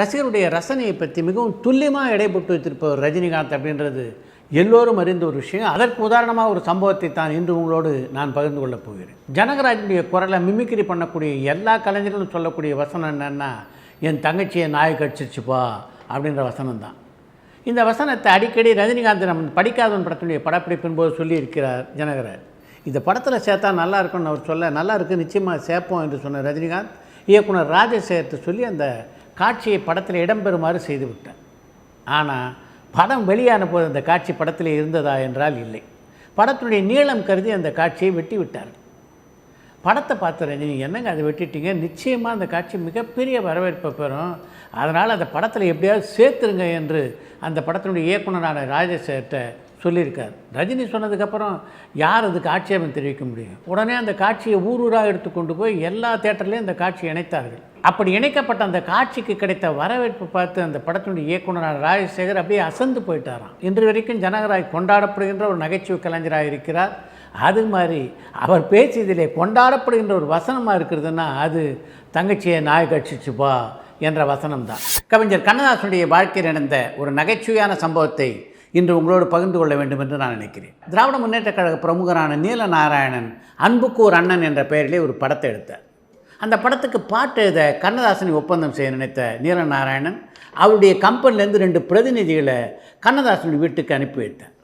ரசிகருடைய ரசனையை பற்றி மிகவும் துல்லியமாக எடைபட்டு வைத்திருப்பவர் ரஜினிகாந்த் அப்படின்றது எல்லோரும் அறிந்த ஒரு விஷயம். அதற்கு உதாரணமாக ஒரு சம்பவத்தை தான் இன்று உங்களோடு நான் பகிர்ந்து கொள்ளப் போகிறேன். ஜனகராஜனுடைய குரலை மிமிக்ரி பண்ணக்கூடிய எல்லா கலைஞர்களும் சொல்லக்கூடிய வசனம் என்னென்னா, என் தங்கச்சியை நாய் கடிச்சிருச்சுப்பா அப்படின்ற வசனம் தான். இந்த வசனத்தை அடிக்கடி ரஜினிகாந்த் நம்ம படிக்காதவன் படத்தினுடைய படப்பிடிப்பின் போது சொல்லியிருக்கிறார் ஜனகராஜ். இந்த படத்தில் சேர்த்தா நல்லா இருக்கும்னு அவர் சொல்ல, நல்லா இருக்குது நிச்சயமாக சேர்ப்போம் என்று சொன்ன ரஜினிகாந்த் இயக்குனர் ராஜசேகர்கிட்ட சொல்லி அந்த காட்சியை படத்தில் இடம்பெறுமாறு செய்துவிட்டார். ஆனால் படம் வெளியான போது அந்த காட்சி படத்தில் இருந்ததா என்றால் இல்லை. படத்தினுடைய நீளம் கருதி அந்த காட்சியை வெட்டி விட்டார். படத்தை பார்த்த ரஜினி, என்னங்க அதை வெட்டிட்டீங்க, நிச்சயமாக அந்த காட்சி மிகப்பெரிய வரவேற்பை பெறும், அதனால் அந்த படத்தில் எப்படியாவது சேர்த்துருங்க என்று அந்த படத்தினுடைய இயக்குனரான ராஜசேகர்கிட்ட சொல்லியிருக்கார். ரஜினி சொன்னதுக்கப்புறம் யார் அதுக்கு ஆட்சேபம் தெரிவிக்க முடியும்? உடனே அந்த காட்சியை ஊராக எடுத்துக்கொண்டு போய் எல்லா தேட்டர்லேயும் அந்த காட்சியை இணைத்தார்கள். அப்படி இணைக்கப்பட்ட அந்த காட்சிக்கு கிடைத்த வரவேற்பு பார்த்து அந்த படத்தினுடைய இயக்குனரான ராஜசேகர் அப்படியே அசந்து போயிட்டாராம். இன்று வரைக்கும் ஜனகராஜ் கொண்டாடப்படுகின்ற ஒரு நகைச்சுவை கலைஞராக இருக்கிறார். அது மாதிரி அவர் பேசியதிலே கொண்டாடப்படுகின்ற ஒரு வசனமாக இருக்கிறதுனா அது தங்கச்சியை நாய் கடிச்சிச்சுப்பா என்ற வசனம் தான். கவிஞர் கண்ணதாசனுடைய வாழ்க்கையில் நடந்த ஒரு நகைச்சுவையான சம்பவத்தை இன்று உங்களோடு பகிர்ந்து கொள்ள வேண்டும் என்று நான் நினைக்கிறேன். திராவிட முன்னேற்றக் கழக பிரமுகரான நீல நாராயணன் அன்புக்கு ஒரு அண்ணன் என்ற பெயரிலே ஒரு படத்தை எடுத்தார். அந்த படத்துக்கு பாட்டு எழுத கண்ணதாசனை ஒப்பந்தம் செய்ய நினைத்த நீல நாராயணன் அவருடைய கம்பெனிலேருந்து 2 பிரதிநிதிகளை கண்ணதாசனுடைய வீட்டுக்கு அனுப்பி வைத்தார்.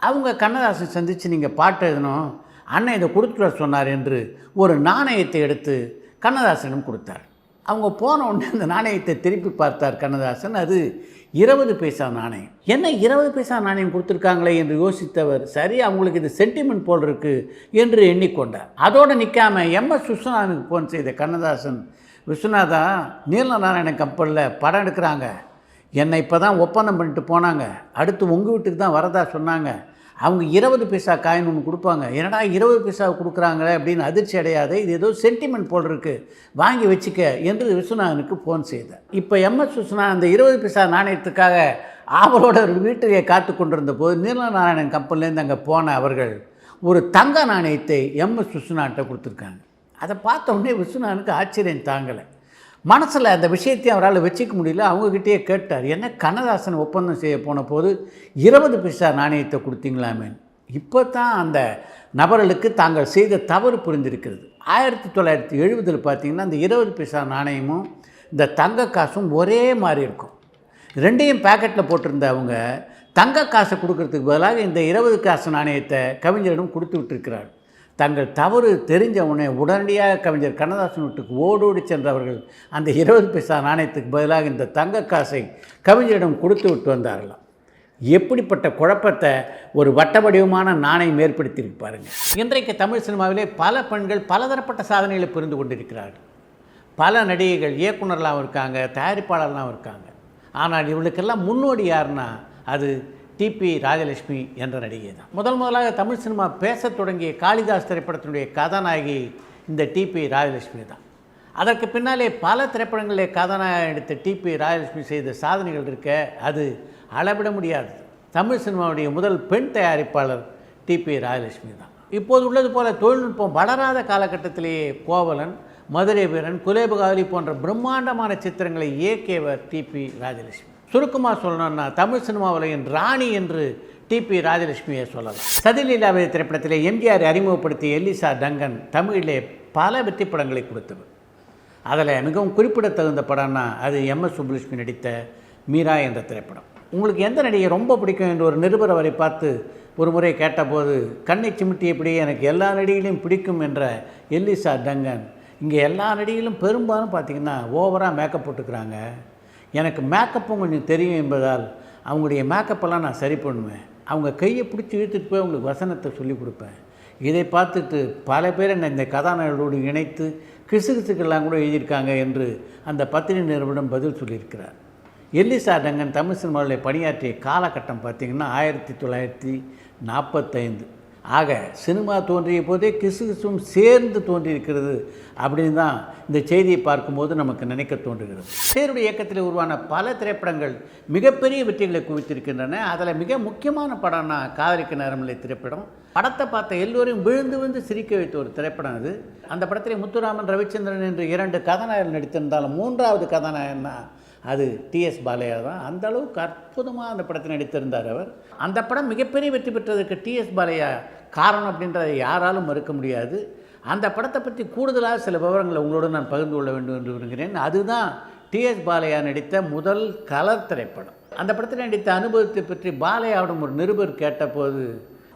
அவங்க கண்ணதாசன் சந்தித்து, நீங்கள் பாட்டு எழுதணும், அண்ணன் இதை கொடுத்துட்டு வர சொன்னார் என்று ஒரு நாணயத்தை எடுத்து கண்ணதாசனிடம் கொடுத்தார். அவங்க போன உடனே அந்த நாணயத்தை திருப்பி பார்த்தார் கண்ணதாசன். அது 20 பைசா நாணயம். என்ன 20 பைசா நாணயம் கொடுத்துருக்காங்களே என்று யோசித்தவர், சரி அவங்களுக்கு இது சென்டிமெண்ட் போல் இருக்குது என்று எண்ணிக்கொண்டார். அதோடு நிற்காம எம்எஸ் விஸ்வநாதனுக்கு ஃபோன் செய்த கண்ணதாசன், விஸ்வநாதா, நீலநாராயணன் கப்பலில் படம் எடுக்கிறாங்க, என்னை இப்போ தான் ஒப்பந்தம் பண்ணிட்டு போனாங்க, அடுத்து உங்கள் வீட்டுக்கு தான் வரதா சொன்னாங்க, அவங்க 20 பைசா காயின் ஒன்று கொடுப்பாங்க, என்னடா 20 பைசா கொடுக்குறாங்களே அப்படின்னு அதிர்ச்சி அடையாத, இது ஏதோ சென்டிமெண்ட் போல் இருக்குது, வாங்கி வச்சுக்க என்று விஸ்வநாதனுக்கு ஃபோன் செய்தார். இப்போ எம்எஸ் விஸ்வநாதன் அந்த 20 பைசா நாணயத்துக்காக ஆவலோட ஒரு வீட்டிலேயே காத்து கொண்டிருந்த போது நீலநாராயணன் கப்பல்லேருந்து அங்கே போன அவர்கள் ஒரு தங்க நாணயத்தை எம்எஸ் விஸ்வநாதன்கிட்ட கொடுத்துருக்காங்க. அதை பார்த்த உடனே விஸ்வநாதனுக்கு ஆச்சரியம் தாங்கலை. மனசில் அந்த விஷயத்தையும் அவரால் வச்சுக்க முடியல. அவங்கக்கிட்டேயே கேட்டார், என்ன கண்ணதாசன் ஒப்பந்தம் செய்ய போன போது 20 பைசா நாணயத்தை கொடுத்தீங்களாமே? இப்போ தான் அந்த நபர்களுக்கு தாங்கள் செய்த தவறு புரிந்திருக்கிறது. 1970 பார்த்திங்கன்னா அந்த 20 பைசா நாணயமும் இந்த தங்க காசும் ஒரே மாதிரி இருக்கும். 2யும் பேக்கெட்டில் போட்டிருந்த அவங்க தங்க காசை கொடுக்கறதுக்கு பதிலாக இந்த 20 காசு நாணயத்தை கவிஞரிடம் கொடுத்து விட்டுருக்கிறார். தங்கள் தவறு தெரிஞ்ச உடனே உடனடியாக கவிஞர் கண்ணதாசன் வீட்டுக்கு ஓடோடி சென்றவர்கள் அந்த 20 பைசா நாணயத்துக்கு பதிலாக இந்த தங்க காசை கவிஞரிடம் கொடுத்து விட்டு வந்தார்களாம். எப்படிப்பட்ட குழப்பத்தை ஒரு வட்ட வடிவமான நாணயம் ஏற்படுத்தியிருக்கு பாருங்கள். இன்றைக்கு தமிழ் சினிமாவிலே பல பெண்கள் பலதரப்பட்ட சாதனைகளை புரிந்து கொண்டிருக்கிறார்கள். பல நடிகைகள் இயக்குனர்லாம் இருக்காங்க, தயாரிப்பாளர்லாம் இருக்காங்க. ஆனால் இவளுக்கெல்லாம் முன்னோடி யாருன்னா அது டிபி ராஜலட்சுமி என்ற நடிகை தான். முதலாக தமிழ் சினிமா பேசத் தொடங்கிய காளிதாஸ் திரைப்படத்தினுடைய கதாநாயகி இந்த டிபி ராஜலட்சுமி தான். அதற்கு பின்னாலே பல திரைப்படங்களிலே கதாநாயகி எடுத்த டிபி ராஜலட்சுமி செய்த சாதனைகள் இருக்க அது அளவிட முடியாது. தமிழ் சினிமாவுடைய முதல் பெண் தயாரிப்பாளர் டிபி ராஜலட்சுமி தான். இப்போது உள்ளது போல தொழில்நுட்பம் வளராத காலகட்டத்திலேயே கோவலன், மதுரை வீரன், குலேபகாவலி போன்ற பிரம்மாண்டமான சித்திரங்களை இயக்கியவர் டிபி ராஜலட்சுமி. சுருக்கமாக சொல்லணும்னா தமிழ் சினிமாவிலையின் ராணி என்று டிபி ராஜலட்சுமியை சொல்லலாம். சதிலீலாவதி திரைப்படத்திலே எம்ஜிஆர் அறிமுகப்படுத்திய எல்லிசா டங்கன் தமிழிலே பல வெற்றி படங்களை கொடுத்தவர். அதில் மிகவும் குறிப்பிடத்தகுந்த படம்னா அது எம்எஸ் சுப்புலட்சுமி நடித்த மீரா என்ற திரைப்படம். உங்களுக்கு எந்த நடிகை ரொம்ப பிடிக்கும் என்று ஒரு நிருபர் அவரை பார்த்து ஒரு முறை கேட்டபோது, கண்ணை சிமிட்டியபடியே எனக்கு எல்லா நடிகைகளையும் பிடிக்கும் என்ற எல்லிசா டங்கன், இங்கே எல்லா நடிகைகளும் பெரும்பாலும் பார்த்திங்கன்னா ஓவராக மேக்கப் போட்டுக்கிறாங்க, எனக்கு மேக்கப்பும் கொஞ்சம் தெரியும் என்பதால் அவங்களுடைய மேக்கப்பெல்லாம் நான் சரி பண்ணுவேன், அவங்க கையை பிடிச்சி இழுத்துட்டு போய் அவங்களுக்கு வசனத்தை சொல்லிக் கொடுப்பேன். இதை பார்த்துட்டு பல பேர் என்னை இந்த கதாநாயகர்களோடு இணைத்து கிசுகிசுக்கெல்லாம் கூட எழுதியிருக்காங்க என்று அந்த பத்திரிகை நிறுவனம் பதில் சொல்லியிருக்கிறார். எல்லிசா டங்கன் தமிழ் சினிமாவில் பணியாற்றிய காலகட்டம் பார்த்திங்கன்னா 1945. ஆக சினிமா தோன்றிய போதே கிசுகிசும் சேர்ந்து தோன்றியிருக்கிறது அப்படின்னு தான் இந்த செய்தியை பார்க்கும்போது நமக்கு நினைக்க தோன்றுகிறது. சேருடைய இயக்கத்தில் உருவான பல திரைப்படங்கள் மிகப்பெரிய வெற்றிகளை குவித்திருக்கின்றன. அதில் மிக முக்கியமான படம்னா காதலிக்க நேரமில்லை திரைப்படம். படத்தை பார்த்த எல்லோரையும் விழுந்து விழுந்து சிரிக்க வைத்த ஒரு திரைப்படம் அது. அந்த படத்தில் முத்துராமன், ரவிச்சந்திரன் என்று 2 கதாநாயகர்கள் நடித்திருந்தாலும் 3வது கதாநாயகன்னா அது டிஎஸ் பாலையா தான். அந்த அளவுக்கு அற்புதமாக அந்த படத்தை நடித்திருந்தார் அவர். அந்த படம் மிகப்பெரிய வெற்றி பெற்றதுக்கு டிஎஸ் பாலையா காரணம் அப்படின்றத யாராலும் மறுக்க முடியாது. அந்த படத்தை பற்றி கூடுதலாக சில விவரங்களை உங்களோடு நான் பகிர்ந்து கொள்ள வேண்டும் என்று விரும்புகிறேன். அதுதான் டிஎஸ் பாலையா நடித்த முதல் கலர் திரைப்படம். அந்த படத்தில் நடித்த அனுபவத்தை பற்றி பாலையாவிடம் ஒரு நிருபர் கேட்டபோது,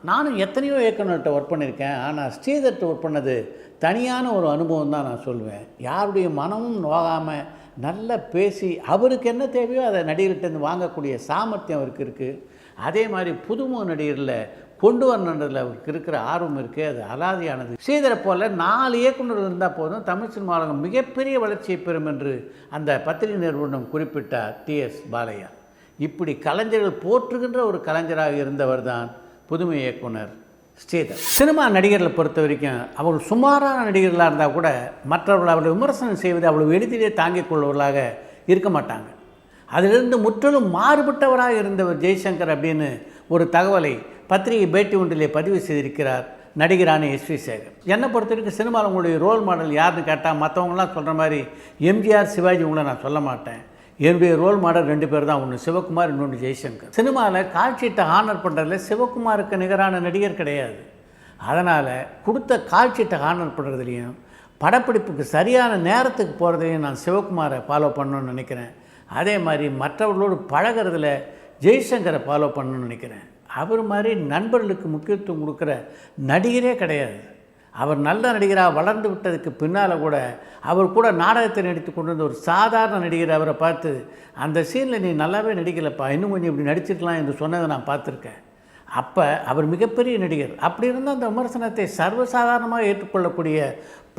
நானும் எத்தனையோ இயக்குனர்கிட்ட ஒர்க் பண்ணியிருக்கேன், ஆனால் ஸ்ரீதர்கிட்ட ஒர்க் பண்ணது தனியான ஒரு அனுபவம் தான் நான் சொல்லுவேன். யாருடைய மனமும் நோகாமல் நல்லா பேசி அவருக்கு என்ன தேவையோ அதை நடிகர்கிட்டேருந்து வாங்கக்கூடிய சாமர்த்தியம் அவருக்கு இருக்குது. அதே மாதிரி புதுமுக நடிகரில் கொண்டு வரணுன்றதில் அவருக்கு இருக்கிற ஆர்வம் இருக்குது. அது அலாதியானது. ஸ்ரீதரை போல் 4 இயக்குநர்கள் இருந்தால் போதும் தமிழ் சினிமா உலகம் மிகப்பெரிய வளர்ச்சியை பெறும் என்று அந்த பத்திரிகை நிறுவனம் குறிப்பிட்டார் டிஎஸ் பாலையா. இப்படி கலைஞர்கள் போற்றுகின்ற ஒரு கலைஞராக இருந்தவர் தான் புதுமை இயக்குனர் ஸ்ரீதர். சினிமா நடிகர்களை பொறுத்த வரைக்கும் அவர்கள் சுமாரான நடிகர்களாக இருந்தால் கூட மற்றவர்கள் அவர்களை விமர்சனம் செய்வது அவ்வளவு எளிதிலே தாங்கிக் கொள்வர்களாக இருக்க மாட்டாங்க. அதிலிருந்து முற்றிலும் மாறுபட்டவராக இருந்தவர் ஜெய்சங்கர் அப்படின்னு ஒரு தகவலை பத்திரிகை பேட்டி ஒன்றிலே பதிவு செய்திருக்கிறார் நடிகரான எஸ்வி சேகர். என்னை பொறுத்த வரைக்கும் சினிமாவில் உங்களுடைய ரோல் மாடல் யாருன்னு கேட்டால் மற்றவங்களாம் சொல்கிற மாதிரி எம்ஜிஆர் சிவாஜி உங்களை நான் சொல்ல மாட்டேன். என்னுடைய ரோல் மாடல் 2 பேர் தான், ஒன்று சிவகுமார், இன்னொன்று ஜெய்சங்கர். சினிமாவில் கால்ஷீட்டை ஹானர் பண்ணுறதுல சிவகுமாருக்கு நிகரான நடிகர் கிடையாது. அதனால் கொடுத்த கால்ஷீட்டை ஹானர் பண்ணுறதுலையும் படப்பிடிப்புக்கு சரியான நேரத்துக்கு போகிறதுலையும் நான் சிவகுமாரை ஃபாலோ பண்ணணும்னு நினைக்கிறேன். அதே மாதிரி மற்றவர்களோடு பழகிறதுல ஜெய்சங்கரை ஃபாலோ பண்ணணும்னு நினைக்கிறேன். அவர் மாதிரி நண்பர்களுக்கு முக்கியத்துவம் கொடுக்குற நடிகரே கிடையாது. அவர் நல்ல நடிகராக வளர்ந்து விட்டதுக்கு பின்னால் கூட அவர் கூட நாடகத்தை நடித்து கொண்டு வந்த ஒரு சாதாரண நடிகர் அவரை பார்த்து, அந்த சீனில் நீ நல்லாவே நடிக்கலப்பா, இன்னும் கொஞ்சம் இப்படி நடிச்சிருக்கலாம் என்று சொன்னதை நான் பார்த்துருக்கேன். அப்போ அவர் மிகப்பெரிய நடிகர். அப்படி இருந்தால் அந்த விமர்சனத்தை சர்வசாதாரணமாக ஏற்றுக்கொள்ளக்கூடிய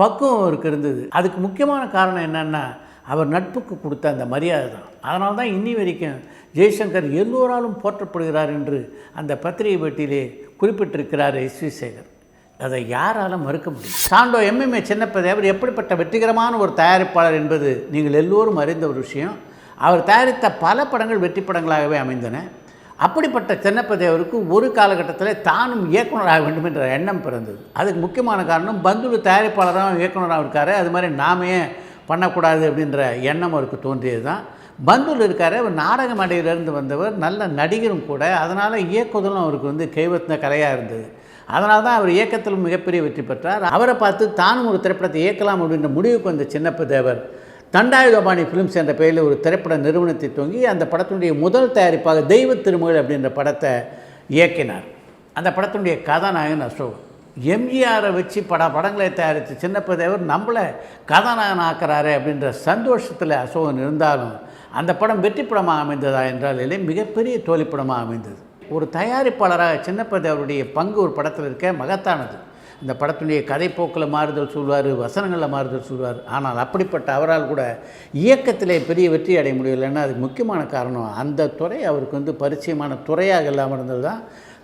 பக்குவம் அவருக்கு இருந்தது. அதுக்கு முக்கியமான காரணம் என்னென்னா அவர் நட்புக்கு கொடுத்த அந்த மரியாதை தான். அதனால தான் இன்னி வரைக்கும் ஜெய்சங்கர் எல்லோராலும் போற்றப்படுகிறார் என்று அந்த பத்திரிகை பேட்டியிலே குறிப்பிட்டிருக்கிறார் எஸ்வி சேகர். அதை யாராலும் மறுக்க முடியும். சாண்டோ எம்எம்ஏ சின்னப்ப தேவர் எப்படிப்பட்ட வெற்றிகரமான ஒரு தயாரிப்பாளர் என்பது நீங்கள் எல்லோரும் அறிந்த ஒரு விஷயம். அவர் தயாரித்த பல படங்கள் வெற்றி படங்களாகவே அமைந்தன. அப்படிப்பட்ட சின்னப்ப தேவருக்கு ஒரு காலகட்டத்தில் தானும் இயக்குனராக வேண்டும் என்ற எண்ணம் பிறந்தது. அதுக்கு முக்கியமான காரணம் பந்துலு தயாரிப்பாளராக இயக்குனராக இருக்கார், அது மாதிரி நாமே பண்ணக்கூடாது அப்படின்ற எண்ணம் அவருக்கு தோன்றியது தான். பந்துல் இருக்கார், அவர் நாடக மேடையிலிருந்து வந்தவர், நல்ல நடிகரும் கூட. அதனால் இயக்குதலும் அவருக்கு கைவந்த கலையாக இருந்தது. அதனால தான் அவர் இயக்கத்திலும் மிகப்பெரிய வெற்றி பெற்றார். அவரை பார்த்து தானும் ஒரு திரைப்படத்தை இயக்கலாம் அப்படின்ற முடிவுக்கு வந்த சின்னப்ப தேவர் தண்டாயுதபாணி ஃபிலிம்ஸ் என்ற பெயரில் ஒரு திரைப்பட நிறுவனத்தை துவங்கி அந்த படத்தினுடைய முதல் தயாரிப்பாக தெய்வ திருமகள் அப்படின்ற படத்தை இயக்கினார். அந்த படத்தினுடைய கதாநாயகன் அசோக். எம்ஜிஆரை வச்சு படங்களை தயாரித்து சின்னப்ப தேவர் நம்மளை கதாநாயகன் ஆக்கிறாரு அப்படின்ற சந்தோஷத்தில் அசோகன் இருந்தாலும் அந்த படம் வெற்றி படமாக அமைந்ததா என்றால் இல்லை, மிகப்பெரிய தோல்விப்படமாக அமைந்தது. ஒரு தயாரிப்பாளராக சின்னப்ப தேவருடைய பங்கு ஒரு படத்தில் இருக்க மகத்தானது. இந்த படத்துடைய கதைப்போக்கில் மாறுதல் சொல்வார், வசனங்களில் மாறுதல் சொல்வார். ஆனால் அப்படிப்பட்ட அவரால் கூட இயக்கத்திலே பெரிய வெற்றி அடைய முடியலைன்னா அதுக்கு முக்கியமான காரணம் அந்த துறை அவருக்கு பரிச்சயமான துறையாக இல்லாமல் இருந்தது தான்.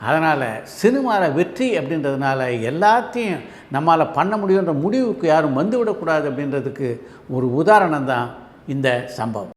அதனால் சினிமாவில் வெற்றி அப்படின்றதுனால எல்லாத்தையும் நம்மால் பண்ண முடியுன்ற முடிவுக்கு யாரும் வந்துவிடக்கூடாது அப்படின்றதுக்கு ஒரு உதாரணம் தான் இந்த சம்பவம்.